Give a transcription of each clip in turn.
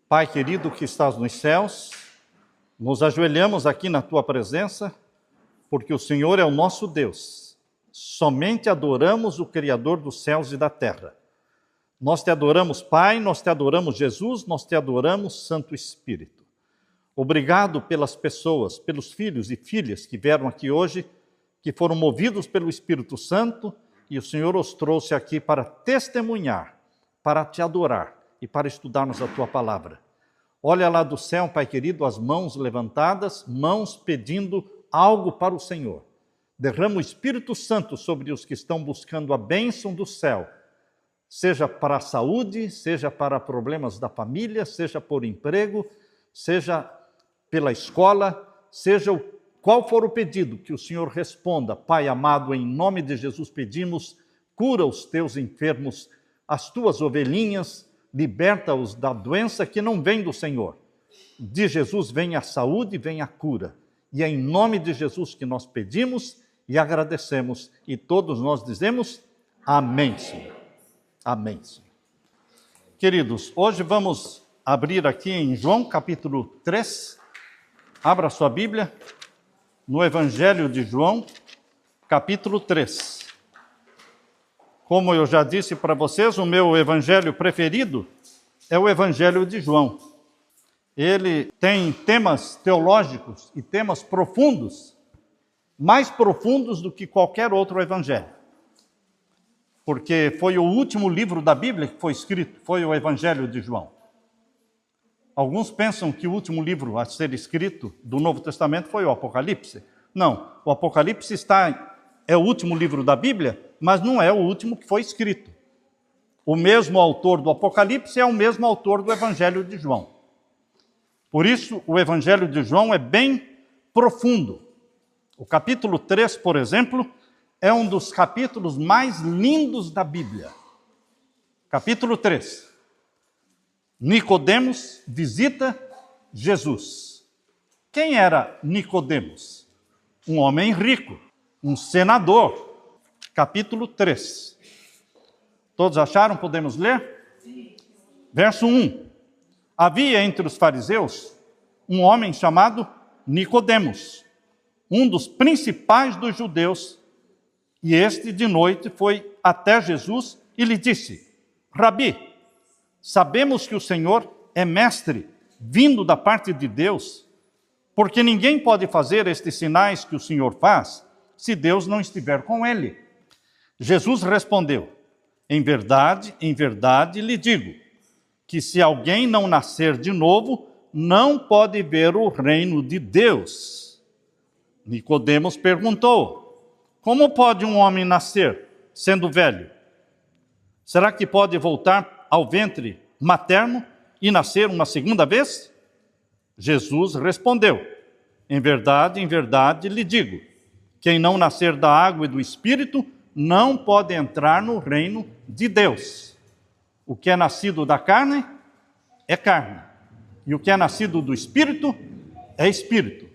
Pai querido que estás nos céus, nos ajoelhamos aqui na Tua presença, porque o Senhor é o nosso Deus. Somente adoramos o Criador dos céus e da terra. Nós te adoramos, Pai, nós te adoramos, Jesus, nós te adoramos, Santo Espírito. Obrigado pelas pessoas, pelos filhos e filhas que vieram aqui hoje, que foram movidos pelo Espírito Santo, e o Senhor os trouxe aqui para testemunhar, para te adorar e para estudarmos a Tua palavra. Olha lá do céu, Pai querido, as mãos levantadas, mãos pedindo algo para o Senhor. Derrama o Espírito Santo sobre os que estão buscando a bênção do céu, seja para a saúde, seja para problemas da família, seja por emprego, seja pela escola, seja qual for o pedido, que o Senhor responda. Pai amado, em nome de Jesus pedimos, cura os teus enfermos, as tuas ovelhinhas, liberta-os da doença que não vem do Senhor. De Jesus vem a saúde, vem a cura. E é em nome de Jesus que nós pedimos e agradecemos. E todos nós dizemos, amém, Senhor. Amém, Senhor. Queridos, hoje vamos abrir aqui em João capítulo 3. Abra sua Bíblia no Evangelho de João, capítulo 3. Como eu já disse para vocês, o meu evangelho preferido é o Evangelho de João. Ele tem temas teológicos e temas profundos, mais profundos do que qualquer outro evangelho. Porque foi o último livro da Bíblia que foi escrito, foi o Evangelho de João. Alguns pensam que o último livro a ser escrito do Novo Testamento foi o Apocalipse. Não, o Apocalipse é o último livro da Bíblia, mas não é o último que foi escrito. O mesmo autor do Apocalipse é o mesmo autor do Evangelho de João. Por isso, o Evangelho de João é bem profundo. O capítulo 3, por exemplo, é um dos capítulos mais lindos da Bíblia. Capítulo 3. Nicodemos visita Jesus. Quem era Nicodemos? Um homem rico, um senador. Capítulo 3. Todos acharam? Podemos ler? Sim. Verso 1. Havia entre os fariseus um homem chamado Nicodemos, um dos principais dos judeus, e este de noite foi até Jesus e lhe disse: Rabi, sabemos que o Senhor é mestre, vindo da parte de Deus, porque ninguém pode fazer estes sinais que o Senhor faz, se Deus não estiver com ele. Jesus respondeu: em verdade lhe digo, que se alguém não nascer de novo, não pode ver o reino de Deus. Nicodemos perguntou: como pode um homem nascer, sendo velho? Será que pode voltar ao ventre materno e nascer uma segunda vez? Jesus respondeu: em verdade lhe digo, quem não nascer da água e do Espírito, não pode entrar no reino de Deus. O que é nascido da carne é carne, e o que é nascido do Espírito é Espírito.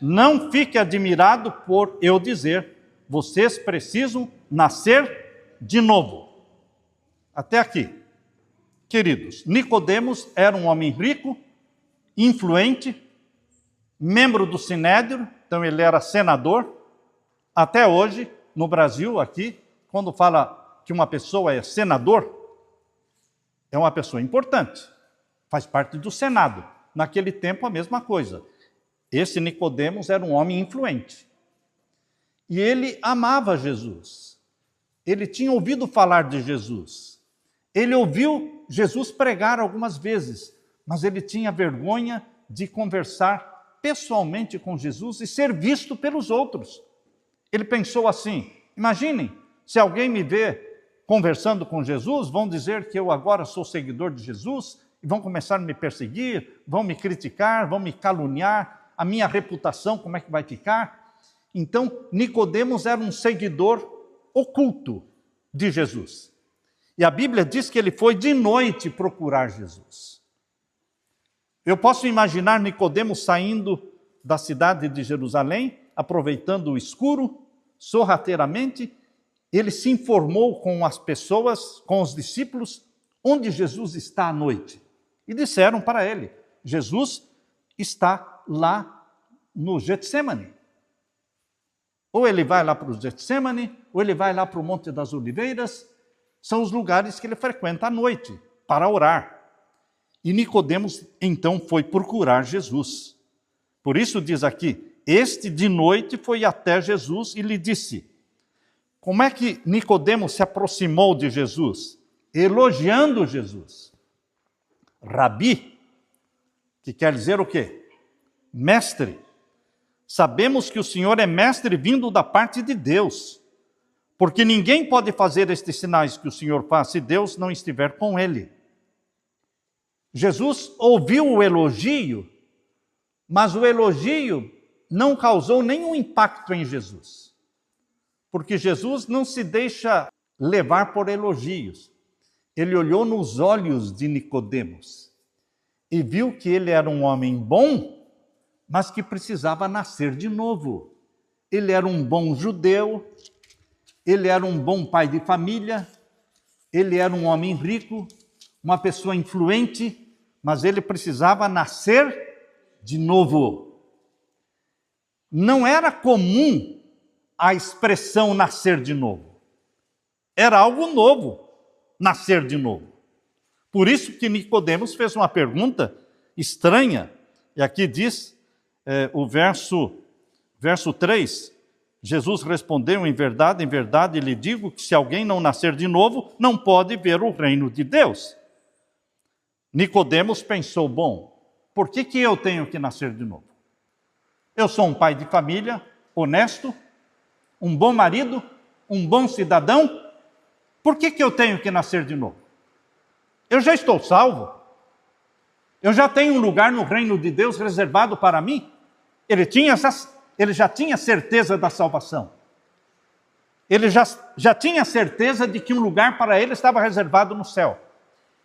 Não fique admirado por eu dizer, vocês precisam nascer de novo. Até aqui. Queridos, Nicodemos era um homem rico, influente, membro do Sinédrio, então ele era senador. Até hoje, no Brasil, aqui, quando fala que uma pessoa é senador, é uma pessoa importante, faz parte do Senado. Naquele tempo, a mesma coisa. Esse Nicodemos era um homem influente. E ele amava Jesus. Ele tinha ouvido falar de Jesus. Ele ouviu Jesus pregar algumas vezes, mas ele tinha vergonha de conversar pessoalmente com Jesus e ser visto pelos outros. Ele pensou assim: imaginem, se alguém me vê conversando com Jesus, vão dizer que eu agora sou seguidor de Jesus e vão começar a me perseguir, vão me criticar, vão me caluniar, a minha reputação como é que vai ficar? Então, Nicodemos era um seguidor oculto de Jesus. E a Bíblia diz que ele foi de noite procurar Jesus. Eu posso imaginar Nicodemos saindo da cidade de Jerusalém, aproveitando o escuro, sorrateiramente, ele se informou com as pessoas, com os discípulos, onde Jesus está à noite. e disseram para ele: Jesus está lá no Getsemane. Ou ele vai lá para o Getsemane, ou ele vai lá para o Monte das Oliveiras. São os lugares que ele frequenta à noite para orar. E Nicodemos então foi procurar Jesus. Por isso diz aqui: este de noite foi até Jesus e lhe disse. Como é que Nicodemos se aproximou de Jesus? Elogiando Jesus. Rabi, que quer dizer o quê? Mestre. Sabemos que o Senhor é mestre vindo da parte de Deus, porque ninguém pode fazer estes sinais que o Senhor faz se Deus não estiver com ele. Jesus ouviu o elogio, mas o elogio não causou nenhum impacto em Jesus, porque Jesus não se deixa levar por elogios. Ele olhou nos olhos de Nicodemos e viu que ele era um homem bom, mas que precisava nascer de novo. Ele era um bom judeu, ele era um bom pai de família, ele era um homem rico, uma pessoa influente, mas ele precisava nascer de novo. Não era comum a expressão nascer de novo. Era algo novo, nascer de novo. Por isso que Nicodemos fez uma pergunta estranha, e aqui diz o verso 3, Jesus respondeu: em verdade lhe digo que se alguém não nascer de novo, não pode ver o reino de Deus. Nicodemos pensou: bom, por que eu tenho que nascer de novo? Eu sou um pai de família, honesto, um bom marido, um bom cidadão, por que eu tenho que nascer de novo? Eu já estou salvo, eu já tenho um lugar no reino de Deus reservado para mim. Ele já tinha certeza da salvação. Ele já tinha certeza de que um lugar para ele estava reservado no céu.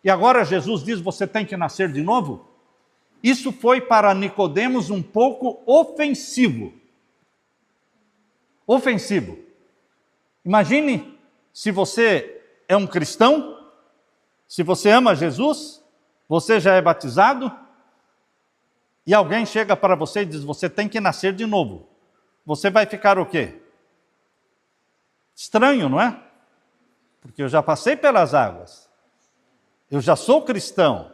E agora Jesus diz: você tem que nascer de novo? Isso foi para Nicodemos um pouco ofensivo. Ofensivo. Imagine se você é um cristão, se você ama Jesus, você já é batizado, e alguém chega para você e diz: você tem que nascer de novo. Você vai ficar o quê? Estranho, não é? Porque eu já passei pelas águas. Eu já sou cristão.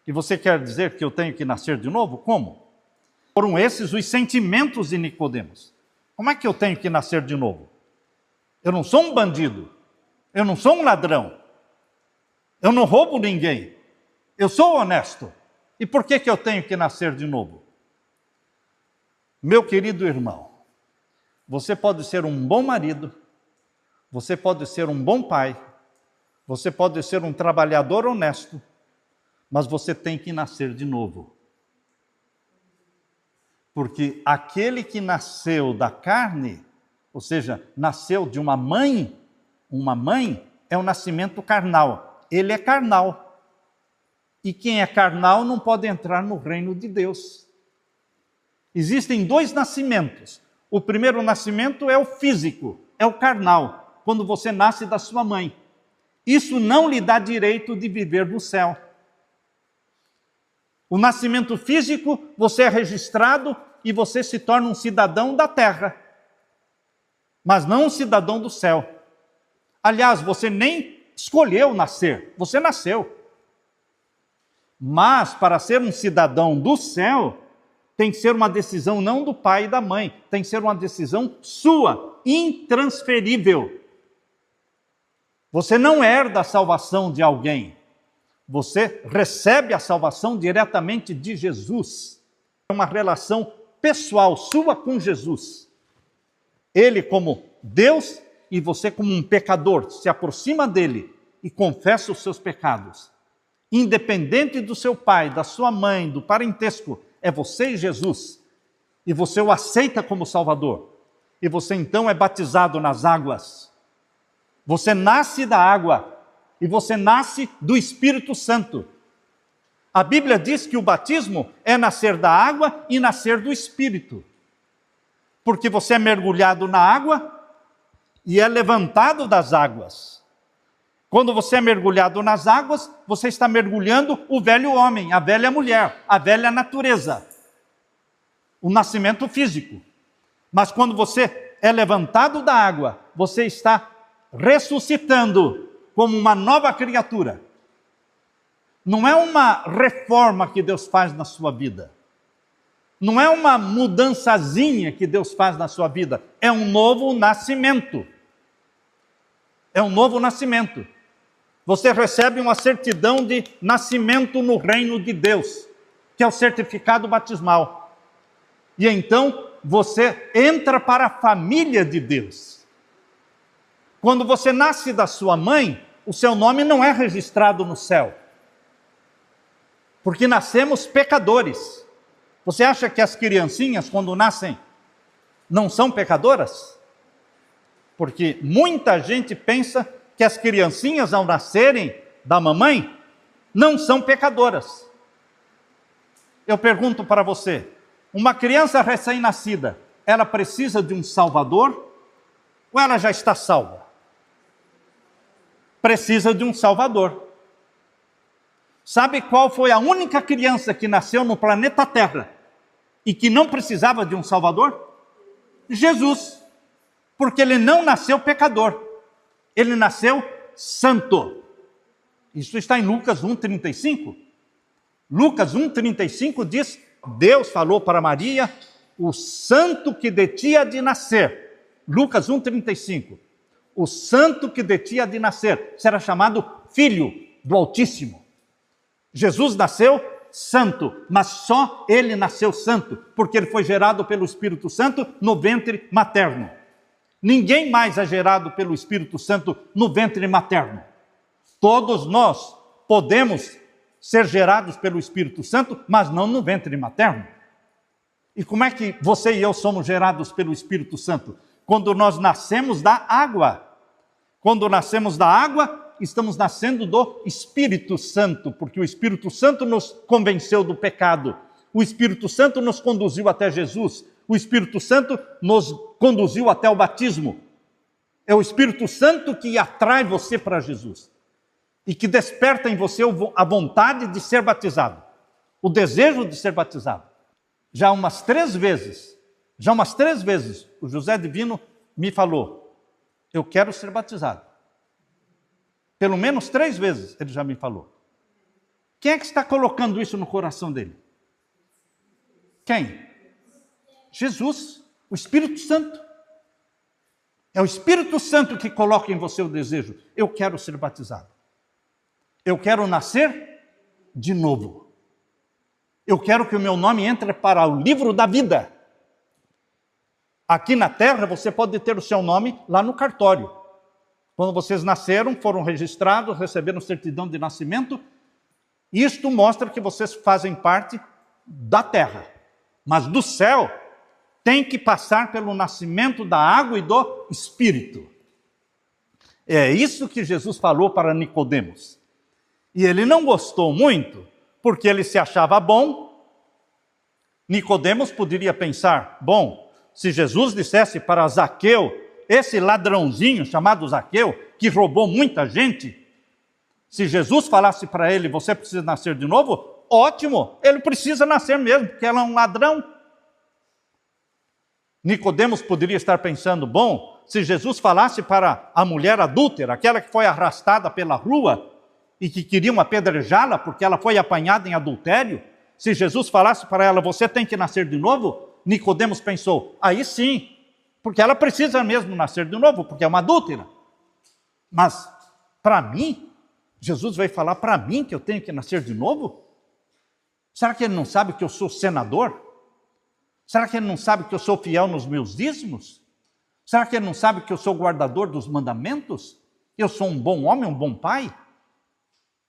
E você quer dizer que eu tenho que nascer de novo? Como? Foram esses os sentimentos de Nicodemos. Como é que eu tenho que nascer de novo? Eu não sou um bandido. Eu não sou um ladrão. Eu não roubo ninguém. Eu sou honesto. E por que eu tenho que nascer de novo? Meu querido irmão, você pode ser um bom marido, você pode ser um bom pai, você pode ser um trabalhador honesto, mas você tem que nascer de novo. Porque aquele que nasceu da carne, ou seja, nasceu de uma mãe é um nascimento carnal. Ele é carnal. E quem é carnal não pode entrar no reino de Deus. Existem dois nascimentos. O primeiro nascimento é o físico, é o carnal, quando você nasce da sua mãe. Isso não lhe dá direito de viver no céu. O nascimento físico, você é registrado e você se torna um cidadão da terra, mas não um cidadão do céu. Aliás, você nem escolheu nascer, você nasceu. Mas para ser um cidadão do céu, tem que ser uma decisão não do pai e da mãe, tem que ser uma decisão sua, intransferível. Você não herda a salvação de alguém, você recebe a salvação diretamente de Jesus. É uma relação pessoal sua com Jesus. Ele como Deus e você como um pecador, se aproxima dele e confessa os seus pecados. Independente do seu pai, da sua mãe, do parentesco, é você e Jesus. E você o aceita como Salvador. E você então é batizado nas águas. Você nasce da água e você nasce do Espírito Santo. A Bíblia diz que o batismo é nascer da água e nascer do Espírito. Porque você é mergulhado na água e é levantado das águas. Quando você é mergulhado nas águas, você está mergulhando o velho homem, a velha mulher, a velha natureza, o nascimento físico. Mas quando você é levantado da água, você está ressuscitando como uma nova criatura. Não é uma reforma que Deus faz na sua vida. Não é uma mudançazinha que Deus faz na sua vida. É um novo nascimento. É um novo nascimento. Você recebe uma certidão de nascimento no reino de Deus, que é o certificado batismal. E então você entra para a família de Deus. Quando você nasce da sua mãe, o seu nome não é registrado no céu. Porque nascemos pecadores. Você acha que as criancinhas, quando nascem, não são pecadoras? Porque muita gente pensa que as criancinhas, ao nascerem da mamãe, não são pecadoras. Eu pergunto para você, uma criança recém-nascida, ela precisa de um salvador ou ela já está salva? Precisa de um salvador. Sabe qual foi a única criança que nasceu no planeta Terra e que não precisava de um salvador? Jesus. Porque ele não nasceu pecador. Ele nasceu santo. Isso está em Lucas 1,35. Lucas 1,35 diz, Deus falou para Maria, o santo que de ti há de nascer. Lucas 1,35. O santo que de ti há de nascer será chamado Filho do Altíssimo. Jesus nasceu santo, mas só ele nasceu santo, porque ele foi gerado pelo Espírito Santo no ventre materno. Ninguém mais é gerado pelo Espírito Santo no ventre materno. Todos nós podemos ser gerados pelo Espírito Santo, mas não no ventre materno. E como é que você e eu somos gerados pelo Espírito Santo? Quando nós nascemos da água. Quando nascemos da água, estamos nascendo do Espírito Santo, porque o Espírito Santo nos convenceu do pecado. O Espírito Santo nos conduziu até Jesus. O Espírito Santo nos conduziu até o batismo. É o Espírito Santo que atrai você para Jesus e que desperta em você a vontade de ser batizado, o desejo de ser batizado. Já umas três vezes, o José Divino me falou, eu quero ser batizado. Pelo menos 3 vezes ele já me falou. Quem é que está colocando isso no coração dele? Quem? Jesus, o Espírito Santo. É o Espírito Santo que coloca em você o desejo. Eu quero ser batizado. Eu quero nascer de novo. Eu quero que o meu nome entre para o livro da vida. Aqui na terra você pode ter o seu nome lá no cartório. Quando vocês nasceram, foram registrados, receberam certidão de nascimento. Isto mostra que vocês fazem parte da terra. Mas do céu, tem que passar pelo nascimento da água e do Espírito. É isso que Jesus falou para Nicodemos. E ele não gostou muito, porque ele se achava bom. Nicodemos poderia pensar, bom, se Jesus dissesse para Zaqueu, esse ladrãozinho chamado Zaqueu, que roubou muita gente, se Jesus falasse para ele, você precisa nascer de novo, ótimo, ele precisa nascer mesmo, porque ele é um ladrão. Nicodemos poderia estar pensando, bom, se Jesus falasse para a mulher adúltera, aquela que foi arrastada pela rua e que queriam apedrejá-la porque ela foi apanhada em adultério, se Jesus falasse para ela, você tem que nascer de novo, Nicodemos pensou, aí sim, porque ela precisa mesmo nascer de novo, porque é uma adúltera. Mas, para mim, Jesus vai falar para mim que eu tenho que nascer de novo? Será que ele não sabe que eu sou senador? Será que ele não sabe que eu sou fiel nos meus dízimos? Será que ele não sabe que eu sou guardador dos mandamentos? Eu sou um bom homem, um bom pai?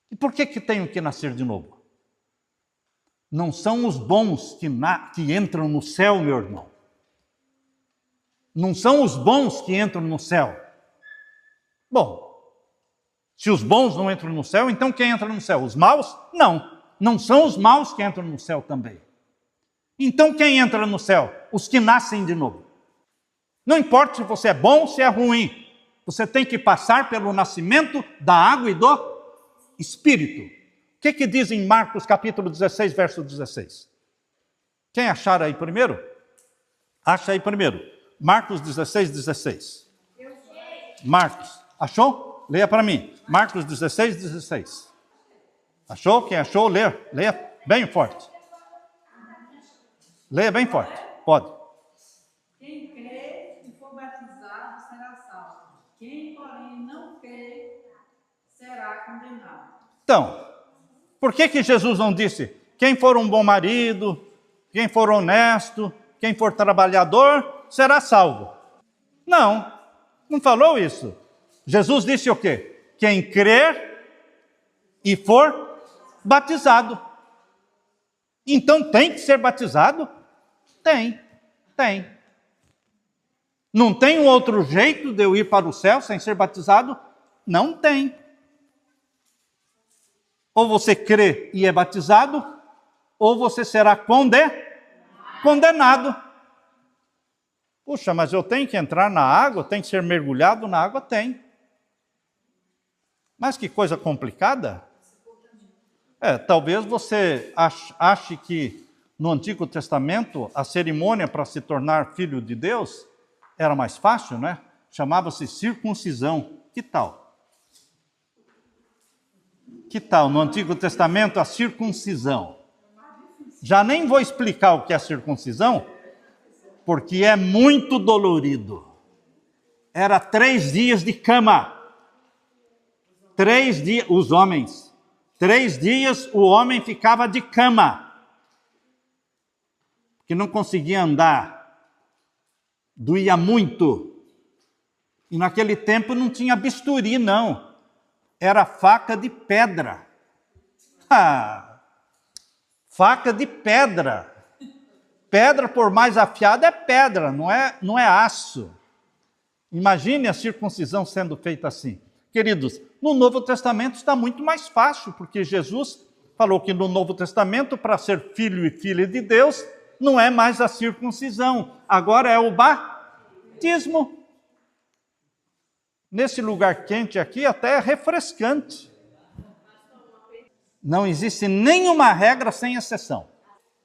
E por que tenho que nascer de novo? Não são os bons que entram no céu, meu irmão. Não são os bons que entram no céu. Bom, se os bons não entram no céu, então quem entra no céu? Os maus? Não, não são os maus que entram no céu também. Então quem entra no céu? Os que nascem de novo. Não importa se você é bom ou se é ruim. Você tem que passar pelo nascimento da água e do Espírito. O que diz em Marcos capítulo 16, verso 16? Quem achar aí primeiro? Acha aí primeiro. Marcos 16, 16. Marcos, achou? Leia para mim. Marcos 16, 16. Achou? Quem achou, leia bem forte. Leia bem forte. Pode. Quem crê e for batizado será salvo. Quem, porém, não crê será condenado. Então, por que Jesus não disse: quem for um bom marido, quem for honesto, quem for trabalhador, será salvo? Não falou isso. Jesus disse o quê? Quem crer e for batizado. Então tem que ser batizado? Tem. Não tem um outro jeito de eu ir para o céu sem ser batizado? Não tem. Ou você crê e é batizado, ou você será condenado. Puxa, mas eu tenho que entrar na água, tenho que ser mergulhado na água? Tem. Mas que coisa complicada. Talvez você ache que no Antigo Testamento a cerimônia para se tornar filho de Deus era mais fácil, né? Chamava-se circuncisão. Que tal? Que tal no Antigo Testamento a circuncisão? Já nem vou explicar o que é a circuncisão, porque é muito dolorido. Era 3 dias de cama. 3 dias, os homens. 3 dias o homem ficava de cama. Que não conseguia andar. Doía muito. E naquele tempo não tinha bisturi, não. Era faca de pedra. Faca de pedra. Pedra, por mais afiada, é pedra, não é aço. Imagine a circuncisão sendo feita assim. Queridos, no Novo Testamento está muito mais fácil, porque Jesus falou que no Novo Testamento, para ser filho e filha de Deus, não é mais a circuncisão, agora é o batismo. Nesse lugar quente aqui, até é refrescante. Não existe nenhuma regra sem exceção.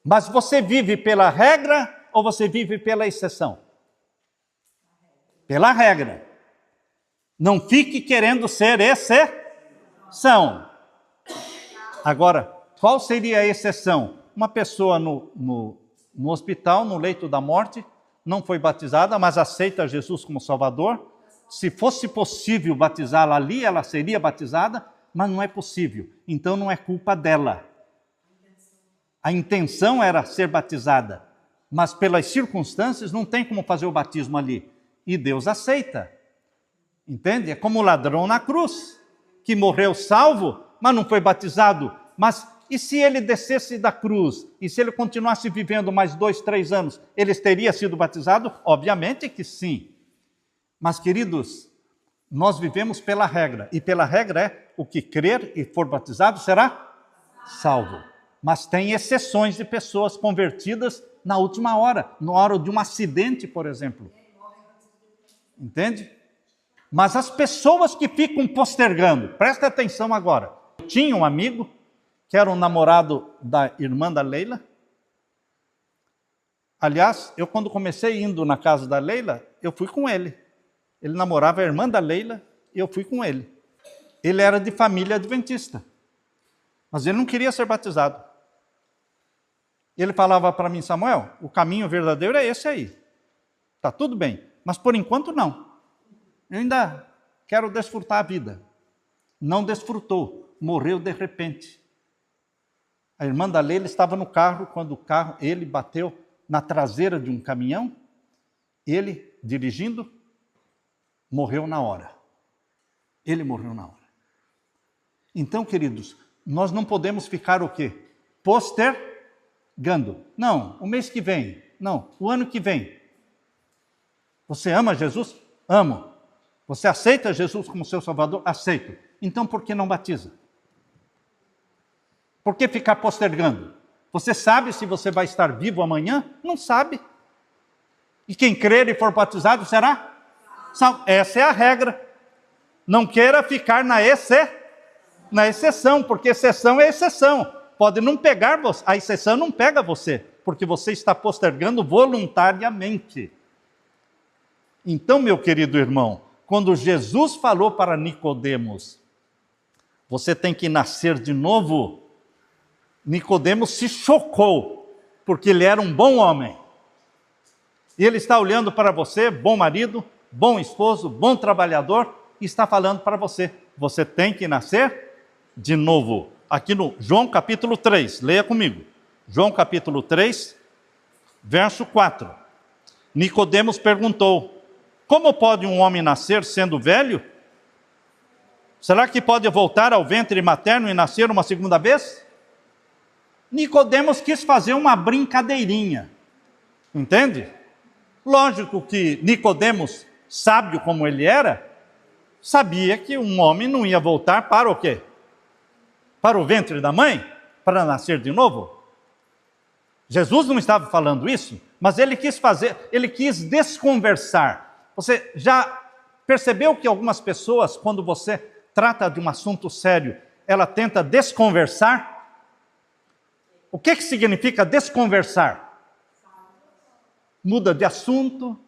Mas você vive pela regra ou você vive pela exceção? Pela regra. Não fique querendo ser exceção. Agora, qual seria a exceção? Uma pessoa no hospital, no leito da morte, não foi batizada, mas aceita Jesus como Salvador. Se fosse possível batizá-la ali, ela seria batizada, mas não é possível. Então não é culpa dela. A intenção era ser batizada, mas pelas circunstâncias não tem como fazer o batismo ali. E Deus aceita. Entende? É como o ladrão na cruz, que morreu salvo, mas não foi batizado. Mas e se ele descesse da cruz, e se ele continuasse vivendo mais 2, 3 anos, ele teria sido batizado? Obviamente que sim. Mas, queridos, nós vivemos pela regra, e pela regra é: o que crer e for batizado será salvo. Mas tem exceções de pessoas convertidas na última hora, na hora de um acidente, por exemplo. Entende? Mas as pessoas que ficam postergando, presta atenção agora. Eu tinha um amigo que era um namorado da irmã da Leila. Aliás, eu quando comecei indo na casa da Leila, eu fui com ele. Ele namorava a irmã da Leila e eu fui com ele. Ele era de família adventista, mas ele não queria ser batizado. Ele falava para mim: Samuel, o caminho verdadeiro é esse aí. Está tudo bem, mas por enquanto não. Eu ainda quero desfrutar a vida. Não desfrutou, morreu de repente. A irmã da Leila estava no carro, quando ele bateu na traseira de um caminhão, ele, dirigindo, morreu na hora. Ele morreu na hora. Então, queridos, nós não podemos ficar o quê? Postergando. Não, o mês que vem. Não, o ano que vem. Você ama Jesus? Amo. Você aceita Jesus como seu Salvador? Aceito. Então, por que não batiza? Por que ficar postergando? Você sabe se você vai estar vivo amanhã? Não sabe. E quem crer e for batizado será salvo. Essa é a regra. Não queira ficar na exceção, porque exceção é exceção. Pode não pegar você, a exceção não pega você, porque você está postergando voluntariamente. Então, meu querido irmão, quando Jesus falou para Nicodemos, você tem que nascer de novo, Nicodemos se chocou, porque ele era um bom homem. E ele está olhando para você, bom marido, bom esposo, bom trabalhador, e está falando para você, você tem que nascer de novo. Aqui no João capítulo 3, leia comigo. João capítulo 3, verso 4. Nicodemos perguntou, como pode um homem nascer sendo velho? Será que pode voltar ao ventre materno e nascer uma segunda vez? Nicodemos quis fazer uma brincadeirinha, entende? Lógico que Nicodemos, sábio como ele era, sabia que um homem não ia voltar para o quê? Para o ventre da mãe? Para nascer de novo? Jesus não estava falando isso, mas ele quis desconversar. Você já percebeu que algumas pessoas, quando você trata de um assunto sério, ela tenta desconversar? O que significa desconversar? Muda de assunto,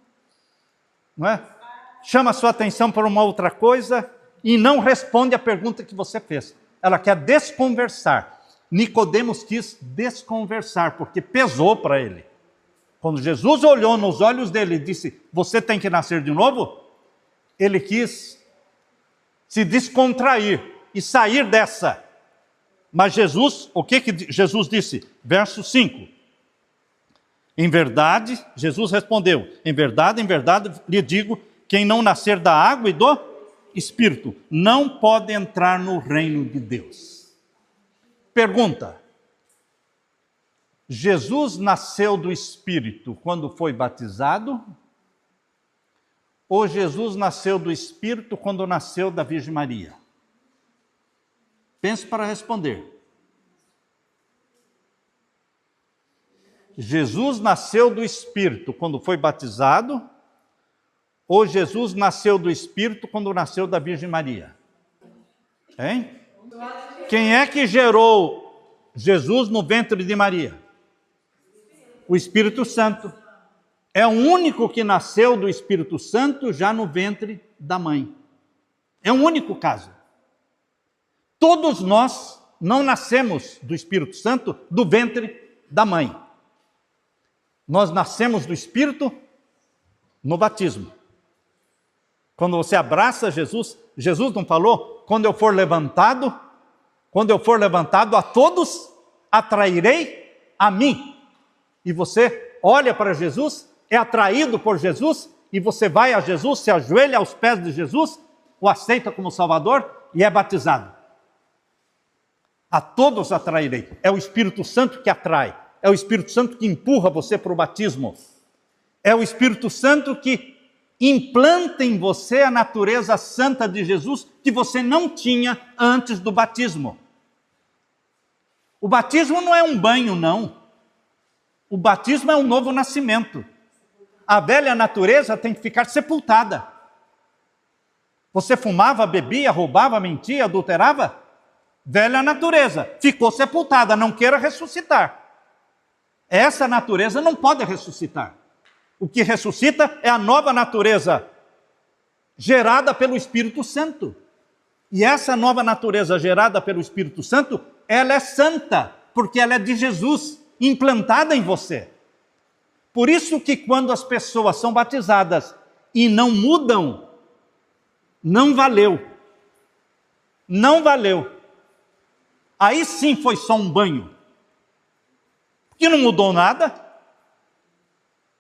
não é? Chama a sua atenção para uma outra coisa e não responde a pergunta que você fez. Ela quer desconversar. Nicodemos quis desconversar, porque pesou para ele. Quando Jesus olhou nos olhos dele e disse, você tem que nascer de novo, ele quis se descontrair e sair dessa. Mas Jesus, o que Jesus disse? Verso 5. Em verdade, Jesus respondeu, em verdade lhe digo, quem não nascer da água e do Espírito não pode entrar no reino de Deus. Pergunta: Jesus nasceu do Espírito quando foi batizado? Ou Jesus nasceu do Espírito quando nasceu da Virgem Maria? Pense para responder. Jesus nasceu do Espírito quando foi batizado? Ou Jesus nasceu do Espírito quando nasceu da Virgem Maria? Hein? Quem é que gerou Jesus no ventre de Maria? O Espírito Santo. É o único que nasceu do Espírito Santo já no ventre da mãe. É o único caso. Todos nós não nascemos do Espírito Santo do ventre da mãe. Nós nascemos do Espírito no batismo. Quando você abraça Jesus, Jesus não falou, quando eu for levantado, a todos atrairei a mim. E você olha para Jesus, é atraído por Jesus, e você vai a Jesus, se ajoelha aos pés de Jesus, o aceita como Salvador e é batizado. A todos atrairei. É o Espírito Santo que atrai. É o Espírito Santo que empurra você para o batismo. É o Espírito Santo que implanta em você a natureza santa de Jesus que você não tinha antes do batismo. O batismo não é um banho, não. O batismo é um novo nascimento. A velha natureza tem que ficar sepultada. Você fumava, bebia, roubava, mentia, adulterava? Velha natureza, ficou sepultada, não queira ressuscitar. Essa natureza não pode ressuscitar. O que ressuscita é a nova natureza, gerada pelo Espírito Santo. E essa nova natureza gerada pelo Espírito Santo, ela é santa, porque ela é de Jesus, implantada em você. Por isso que quando as pessoas são batizadas e não mudam, não valeu. Não valeu. Aí sim foi só um banho. Porque não mudou nada.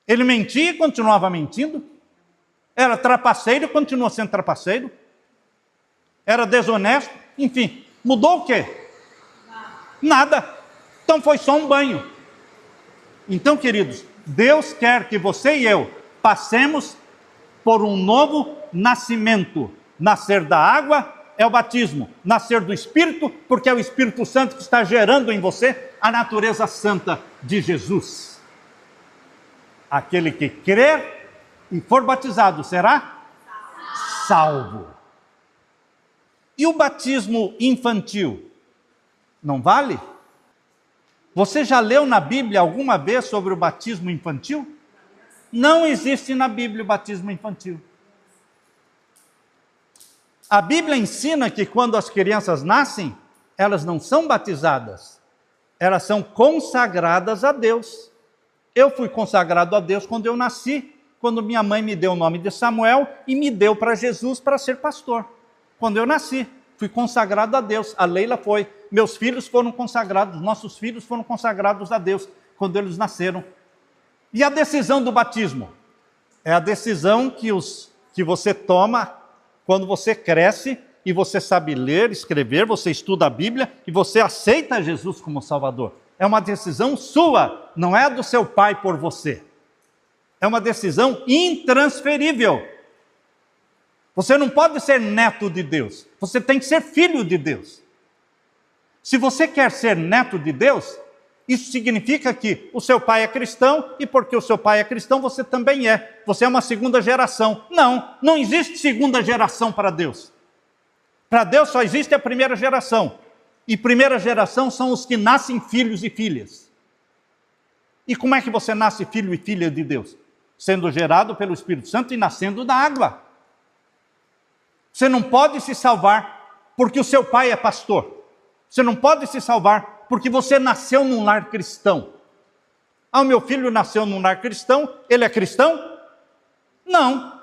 Ele mentia e continuava mentindo. Era trapaceiro e continua sendo trapaceiro. Era desonesto. Enfim, mudou o quê? Nada. Então foi só um banho. Então, queridos, Deus quer que você e eu passemos por um novo nascimento. Nascer da água é o batismo. Nascer do Espírito, porque é o Espírito Santo que está gerando em você a natureza santa de Jesus. Aquele que crer e for batizado será salvo. E o batismo infantil? Não vale? Você já leu na Bíblia alguma vez sobre o batismo infantil? Não existe na Bíblia o batismo infantil. A Bíblia ensina que quando as crianças nascem, elas não são batizadas, elas são consagradas a Deus. Eu fui consagrado a Deus quando eu nasci, quando minha mãe me deu o nome de Samuel e me deu para Jesus para ser pastor. Quando eu nasci, fui consagrado a Deus. A Leila foi, meus filhos foram consagrados, nossos filhos foram consagrados a Deus quando eles nasceram. E a decisão do batismo? É a decisão que você toma quando você cresce e você sabe ler, escrever, você estuda a Bíblia e você aceita Jesus como Salvador. É uma decisão sua, não é do seu pai por você. É uma decisão intransferível. Você não pode ser neto de Deus, você tem que ser filho de Deus. Se você quer ser neto de Deus, isso significa que o seu pai é cristão e porque o seu pai é cristão, você também é. Você é uma segunda geração. Não existe segunda geração para Deus. Para Deus só existe a primeira geração. E primeira geração são os que nascem filhos e filhas. E como é que você nasce filho e filha de Deus? Sendo gerado pelo Espírito Santo e nascendo da água. Você não pode se salvar porque o seu pai é pastor. Você não pode se salvar porque você nasceu num lar cristão. O meu filho nasceu num lar cristão, ele é cristão? Não.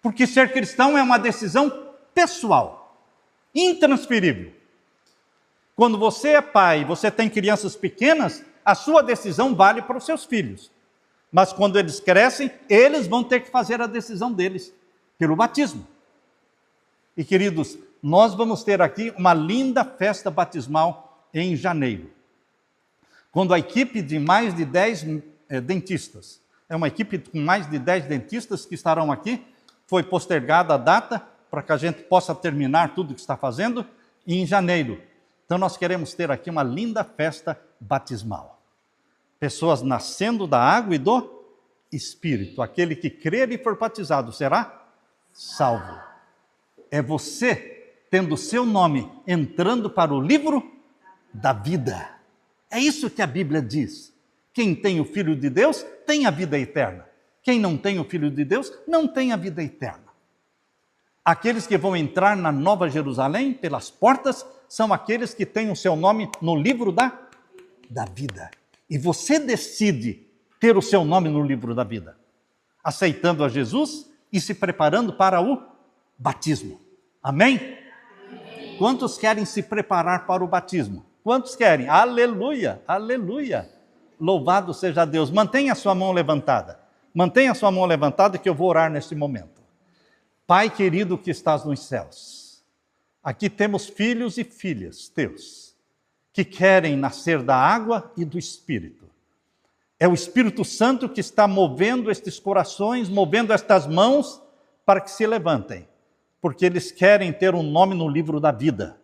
Porque ser cristão é uma decisão pessoal, intransferível. Quando você é pai e você tem crianças pequenas, a sua decisão vale para os seus filhos. Mas quando eles crescem, eles vão ter que fazer a decisão deles, pelo batismo. E queridos, nós vamos ter aqui uma linda festa batismal em janeiro. Quando a equipe de mais de 10 dentistas, é uma equipe com mais de 10 dentistas que estarão aqui, foi postergada a data para que a gente possa terminar tudo o que está fazendo em janeiro. Então nós queremos ter aqui uma linda festa batismal. Pessoas nascendo da água e do Espírito. Aquele que crer e for batizado será salvo. É você tendo seu nome entrando para o livro da vida. É isso que a Bíblia diz. Quem tem o Filho de Deus tem a vida eterna. Quem não tem o Filho de Deus não tem a vida eterna. Aqueles que vão entrar na Nova Jerusalém pelas portas são aqueles que têm o seu nome no livro da vida. E você decide ter o seu nome no livro da vida, aceitando a Jesus e se preparando para o batismo. Amém? Quantos querem se preparar para o batismo? Quantos querem? Aleluia, aleluia. Louvado seja Deus. Mantenha a sua mão levantada. Mantenha a sua mão levantada que eu vou orar neste momento. Pai querido que estás nos céus, aqui temos filhos e filhas teus, que querem nascer da água e do Espírito. É o Espírito Santo que está movendo estes corações, movendo estas mãos para que se levantem, porque eles querem ter um nome no livro da vida.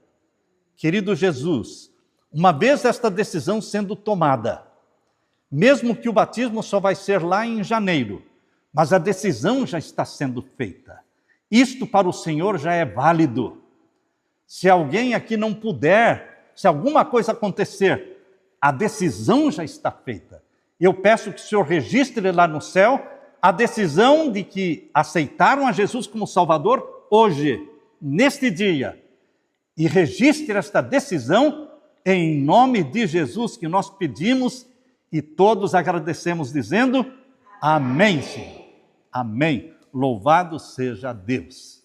Querido Jesus, uma vez esta decisão sendo tomada, mesmo que o batismo só vai ser lá em janeiro, mas a decisão já está sendo feita. Isto para o Senhor já é válido. Se alguém aqui não puder, se alguma coisa acontecer, a decisão já está feita. Eu peço que o Senhor registre lá no céu a decisão de que aceitaram a Jesus como Salvador hoje, neste dia, e registre esta decisão em nome de Jesus que nós pedimos e todos agradecemos dizendo amém, Senhor. Amém. Louvado seja Deus.